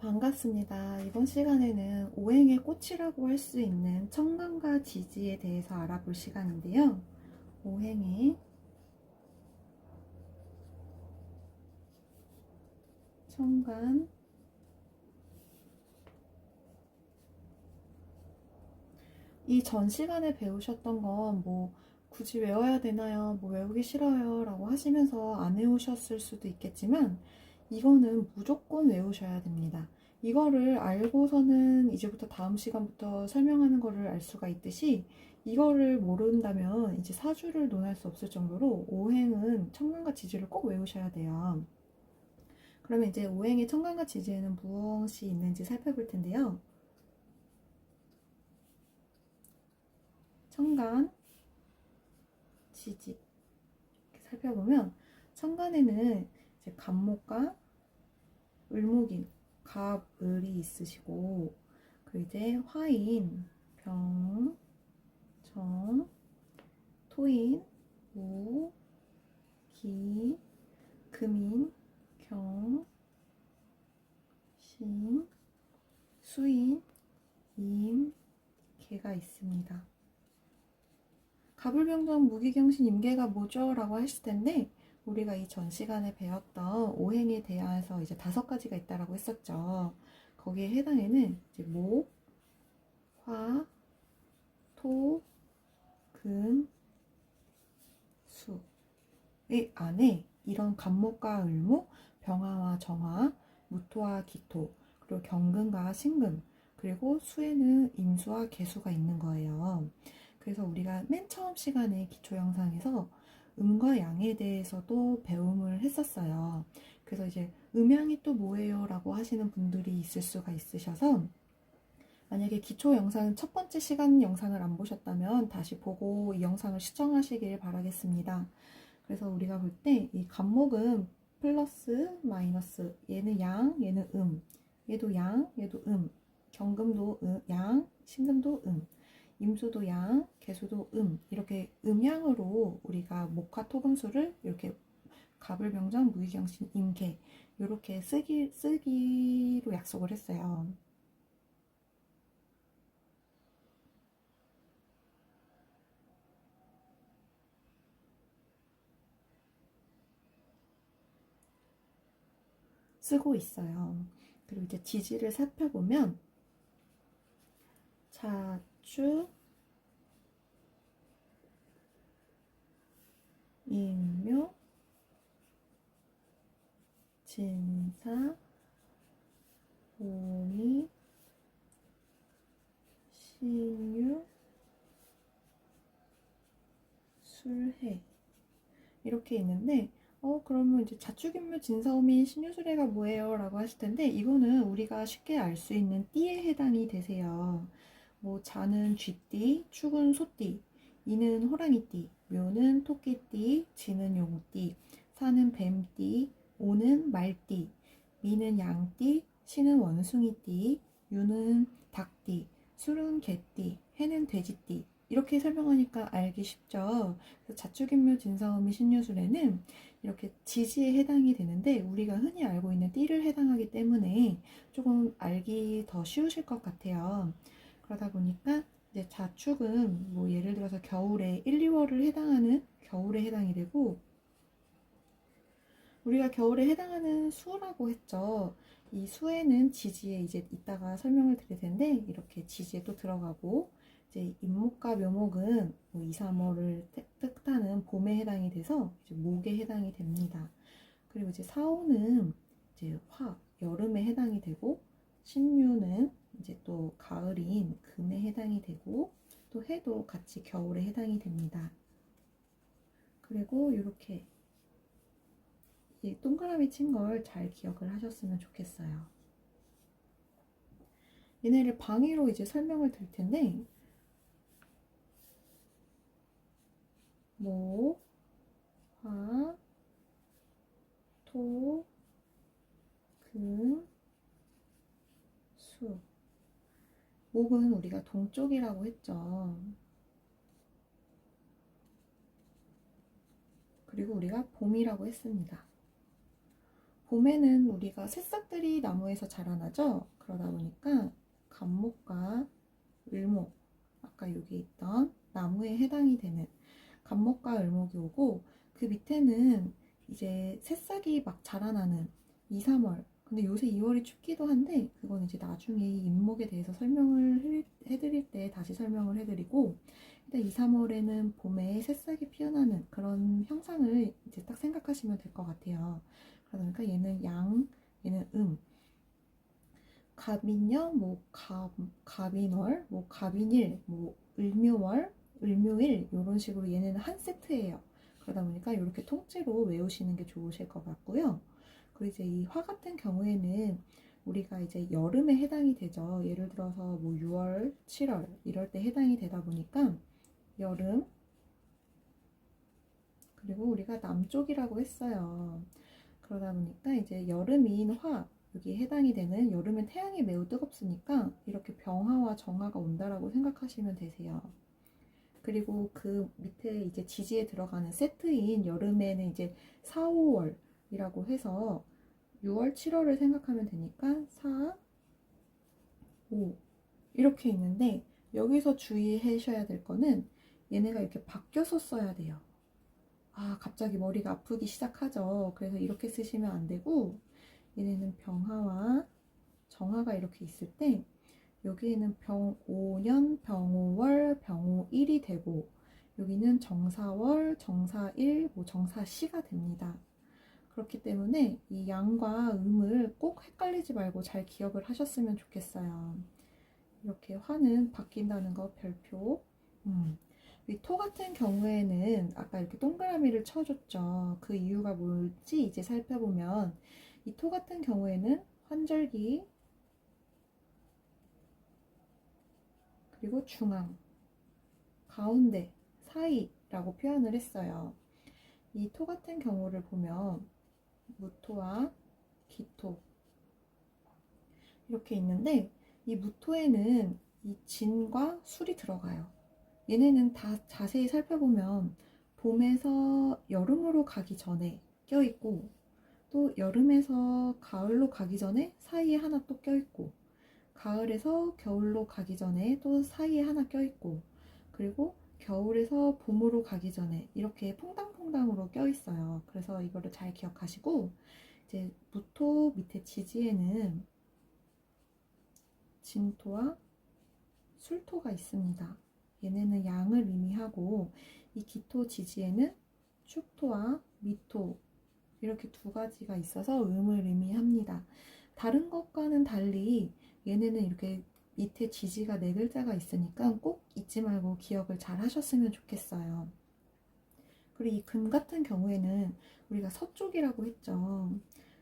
반갑습니다. 이번 시간에는 오행의 꽃이라고 할 수 있는 청간과 지지에 대해서 알아볼 시간인데요. 오행의 청간, 이 전 시간에 배우셨던 건 굳이 외워야 되나요? 외우기 싫어요 라고 하시면서 안 외우셨을 수도 있겠지만 이거는 무조건 외우셔야 됩니다. 이거를 알고서는 이제부터 다음 시간부터 설명하는 거를 알 수가 있듯이 이거를 모른다면 이제 사주를 논할 수 없을 정도로 오행은 청간과 지지를 꼭 외우셔야 돼요. 그러면 이제 오행의 청간과 지지에는 무엇이 있는지 살펴볼 텐데요. 청간, 지지 이렇게 살펴보면 천간에는 이제 갑목과 을목인 갑을이 있으시고, 그리고 이제 화인 병, 정, 토인 무, 기, 금인 경, 신, 수인 임, 개가 있습니다. 갑을병정 무기경신 임계가 뭐죠? 라고 하실 텐데, 우리가 이 전 시간에 배웠던 오행에 대해서 이제 5가지가 있다라고 했었죠. 거기에 해당에는 이제 목, 화, 토, 금, 수의 안에 이런 갑목과 을목, 병화와 정화, 무토와 기토, 그리고 경금과 신금, 그리고 수에는 임수와 개수가 있는 거예요. 그래서 우리가 맨 처음 시간에 기초 영상에서 음과 양에 대해서도 배움을 했었어요. 그래서 이제 음양이 또 뭐예요? 라고 하시는 분들이 있을 수가 있으셔서, 만약에 기초 영상 첫 번째 시간 영상을 안 보셨다면 다시 보고 이 영상을 시청하시길 바라겠습니다. 그래서 우리가 볼 때 이 갑목은 플러스 마이너스, 얘는 양, 얘는 얘도 양, 얘도 경금도 양, 신금도 임수도 양, 개수도 이렇게 음양으로 우리가 목화 토금수를 이렇게 갑을병정 무기경신 임계 이렇게 쓰기로 약속을 했어요. 쓰고 있어요. 그리고 이제 지지를 살펴보면 자축, 인묘, 진사, 오미, 신유, 술해 이렇게 있는데, 그러면 이제 자축인묘, 진사오미, 신유술해가 뭐예요? 라고 하실 텐데, 이거는 우리가 쉽게 알 수 있는 띠에 해당이 되세요. 자는 쥐띠, 축은 소띠, 이는 호랑이띠, 묘는 토끼띠, 지는 용띠, 사는 뱀띠, 오는 말띠, 미는 양띠, 신은 원숭이띠, 유는 닭띠, 술은 개띠, 해는 돼지띠. 이렇게 설명하니까 알기 쉽죠. 그래서 자축인묘, 진사오미, 신유술에는 이렇게 지지에 해당이 되는데, 우리가 흔히 알고 있는 띠를 해당하기 때문에 조금 알기 더 쉬우실 것 같아요. 그러다 보니까 이제 자축은 예를 들어서 겨울에 1, 2월을 해당하는 겨울에 해당이 되고, 우리가 겨울에 해당하는 수라고 했죠. 이 수에는 지지에 이제 이따가 설명을 드릴 텐데, 이렇게 지지에 또 들어가고, 이제 임목과 묘목은 2, 3월을 뜻하는 봄에 해당이 돼서 이제 목에 해당이 됩니다. 그리고 이제 사오는 이제 여름에 해당이 되고, 신유는 이제 또 가을인 금에 해당이 되고, 또 해도 같이 겨울에 해당이 됩니다. 그리고 이렇게 이 동그라미 친 걸 잘 기억을 하셨으면 좋겠어요. 얘네를 방위로 이제 설명을 드릴 텐데, 목, 화, 토, 금, 수. 목은 우리가 동쪽이라고 했죠. 그리고 우리가 봄이라고 했습니다. 봄에는 우리가 새싹들이 나무에서 자라나죠. 그러다 보니까 갑목과 을목, 아까 여기 있던 나무에 해당이 되는 갑목과 을목이 오고, 그 밑에는 이제 새싹이 막 자라나는 2, 3월. 근데 요새 2월이 춥기도 한데 그건 이제 나중에 이 인목에 대해서 설명을 해드릴 때 다시 설명을 해드리고, 일단 2, 3월에는 봄에 새싹이 피어나는 그런 형상을 이제 딱 생각하시면 될 것 같아요. 그러니까 얘는 양, 얘는 갑인년, 뭐 갑인월, 뭐 갑인일, 뭐 을묘월, 을묘일 이런 식으로 얘네는 한 세트예요. 그러다 보니까 이렇게 통째로 외우시는 게 좋으실 것 같고요. 그리고 이제 이 화 같은 경우에는 우리가 이제 여름에 해당이 되죠. 예를 들어서 뭐 6월, 7월 이럴 때 해당이 되다 보니까 여름, 그리고 우리가 남쪽이라고 했어요. 그러다 보니까 이제 여름인 화, 여기에 해당이 되는, 여름엔 태양이 매우 뜨겁으니까 이렇게 병화와 정화가 온다라고 생각하시면 되세요. 그리고 그 밑에 이제 지지에 들어가는 세트인 여름에는 이제 4, 5월이라고 해서 6월, 7월을 생각하면 되니까 4, 5 이렇게 있는데, 여기서 주의하셔야 될 거는 얘네가 이렇게 바뀌어서 써야 돼요. 갑자기 머리가 아프기 시작하죠. 그래서 이렇게 쓰시면 안 되고, 얘네는 병화와 정화가 이렇게 있을 때 여기에는 병오년, 병오월, 병오일이 되고, 여기는 정사월, 정사일, 뭐 정사시가 됩니다. 그렇기 때문에 이 양과 음을 꼭 헷갈리지 말고 잘 기억을 하셨으면 좋겠어요. 이렇게 화는 바뀐다는 거 별표. 이 토 같은 경우에는 아까 이렇게 동그라미를 쳐줬죠. 그 이유가 뭘지 이제 살펴보면, 이 토 같은 경우에는 환절기, 그리고 중앙, 가운데, 사이라고 표현을 했어요. 이 토 같은 경우를 보면 무토와 기토 이렇게 있는데, 이 무토에는 이 진과 술이 들어가요. 얘네는 다 자세히 살펴보면 봄에서 여름으로 가기 전에 껴있고, 또 여름에서 가을로 가기 전에 사이에 하나 또 껴있고, 가을에서 겨울로 가기 전에 또 사이에 하나 껴있고, 그리고 겨울에서 봄으로 가기 전에 이렇게 퐁당퐁당으로 껴있어요. 그래서 이거를 잘 기억하시고, 이제 무토 밑에 지지에는 진토와 술토가 있습니다. 얘네는 양을 의미하고, 이 기토 지지에는 축토와 미토 이렇게 두 가지가 있어서 음을 의미합니다. 다른 것과는 달리 얘네는 이렇게 밑에 지지가 네 글자가 있으니까 꼭 잊지 말고 기억을 잘 하셨으면 좋겠어요. 그리고 이 금 같은 경우에는 우리가 서쪽이라고 했죠.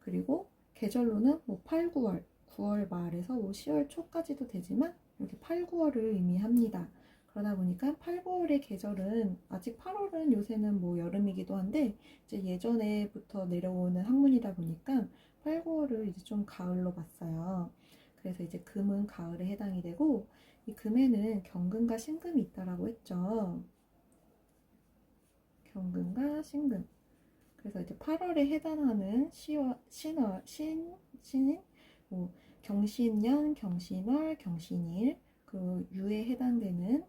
그리고 계절로는 뭐 8, 9월, 9월 말에서 뭐 10월 초까지도 되지만 이렇게 8, 9월을 의미합니다. 그러다 보니까 8, 9월의 계절은, 아직 8월은 요새는 뭐 여름이기도 한데 이제 예전에부터 내려오는 학문이다 보니까 8, 9월을 이제 좀 가을로 봤어요. 그래서 이제 금은 가을에 해당이 되고, 이 금에는 경금과 신금이 있다라고 했죠. 경금과 신금. 그래서 이제 8월에 해당하는 신인, 뭐 경신년, 경신월, 경신일, 그 유에 해당되는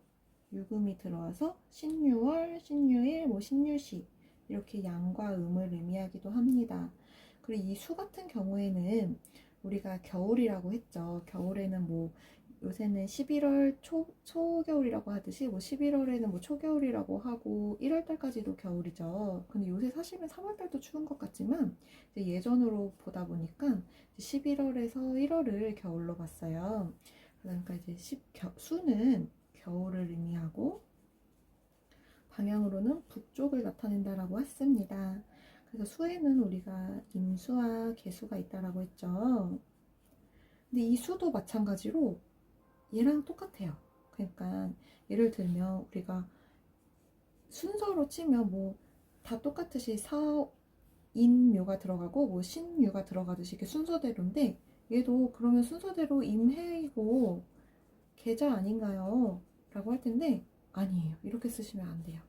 유금이 들어와서 신유월, 신유일, 뭐 신유시 이렇게 양과 음을 의미하기도 합니다. 그리고 이 수 같은 경우에는 우리가 겨울이라고 했죠. 겨울에는 뭐 요새는 11월 초겨울이라고 하듯이 뭐 11월에는 뭐 초겨울이라고 하고 1월 달까지도 겨울이죠. 근데 요새 사실은 3월 달도 추운 것 같지만 이제 예전으로 보다 보니까 11월에서 1월을 겨울로 봤어요. 그러니까 이제 수는 겨울을 의미하고 방향으로는 북쪽을 나타낸다라고 했습니다. 그래서 수에는 우리가 임수와 계수가 있다라고 했죠. 근데 이 수도 마찬가지로 얘랑 똑같아요. 그러니까 예를 들면 우리가 순서로 치면 뭐 다 똑같듯이 사인묘가 들어가고 뭐 신유가 들어가듯이 이렇게 순서대로인데, 얘도 그러면 순서대로 임해이고 계자 아닌가요? 라고 할 텐데 아니에요. 이렇게 쓰시면 안 돼요.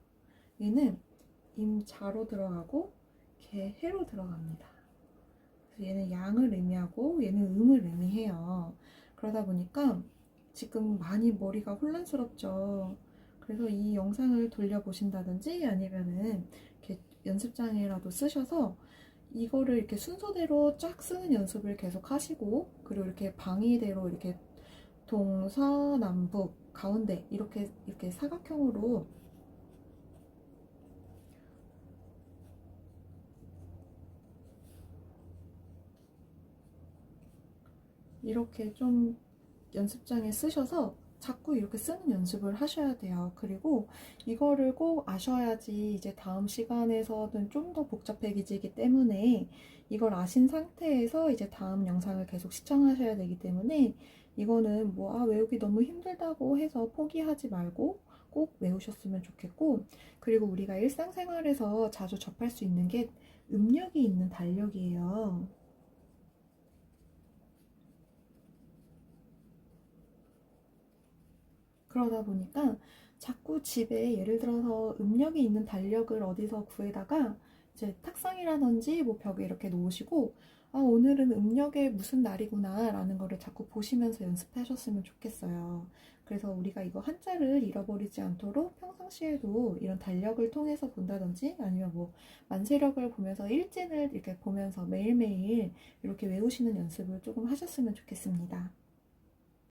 얘는 임자로 들어가고 개해로 들어갑니다. 그래서 얘는 양을 의미하고 얘는 음을 의미해요. 그러다 보니까 지금 많이 머리가 혼란스럽죠. 그래서 이 영상을 돌려보신다든지 아니면은 이렇게 연습장에라도 쓰셔서 이거를 이렇게 순서대로 쫙 쓰는 연습을 계속 하시고, 그리고 이렇게 방위대로 이렇게 동서남북 가운데 이렇게 사각형으로 이렇게 좀 연습장에 쓰셔서 자꾸 이렇게 쓰는 연습을 하셔야 돼요. 그리고 이거를 꼭 아셔야지 이제 다음 시간에서는 좀 더 복잡해지기 때문에, 이걸 아신 상태에서 이제 다음 영상을 계속 시청하셔야 되기 때문에, 이거는 뭐 외우기 너무 힘들다고 해서 포기하지 말고 꼭 외우셨으면 좋겠고, 그리고 우리가 일상생활에서 자주 접할 수 있는 게 음력이 있는 달력이에요. 그러다 보니까 자꾸 집에 예를 들어서 음력이 있는 달력을 어디서 구해다가 이제 탁상이라든지 뭐 벽에 이렇게 놓으시고, 오늘은 음력의 무슨 날이구나 라는 거를 자꾸 보시면서 연습하셨으면 좋겠어요. 그래서 우리가 이거 한자를 잃어버리지 않도록 평상시에도 이런 달력을 통해서 본다든지 아니면 뭐 만세력을 보면서 일진을 이렇게 보면서 매일매일 이렇게 외우시는 연습을 조금 하셨으면 좋겠습니다.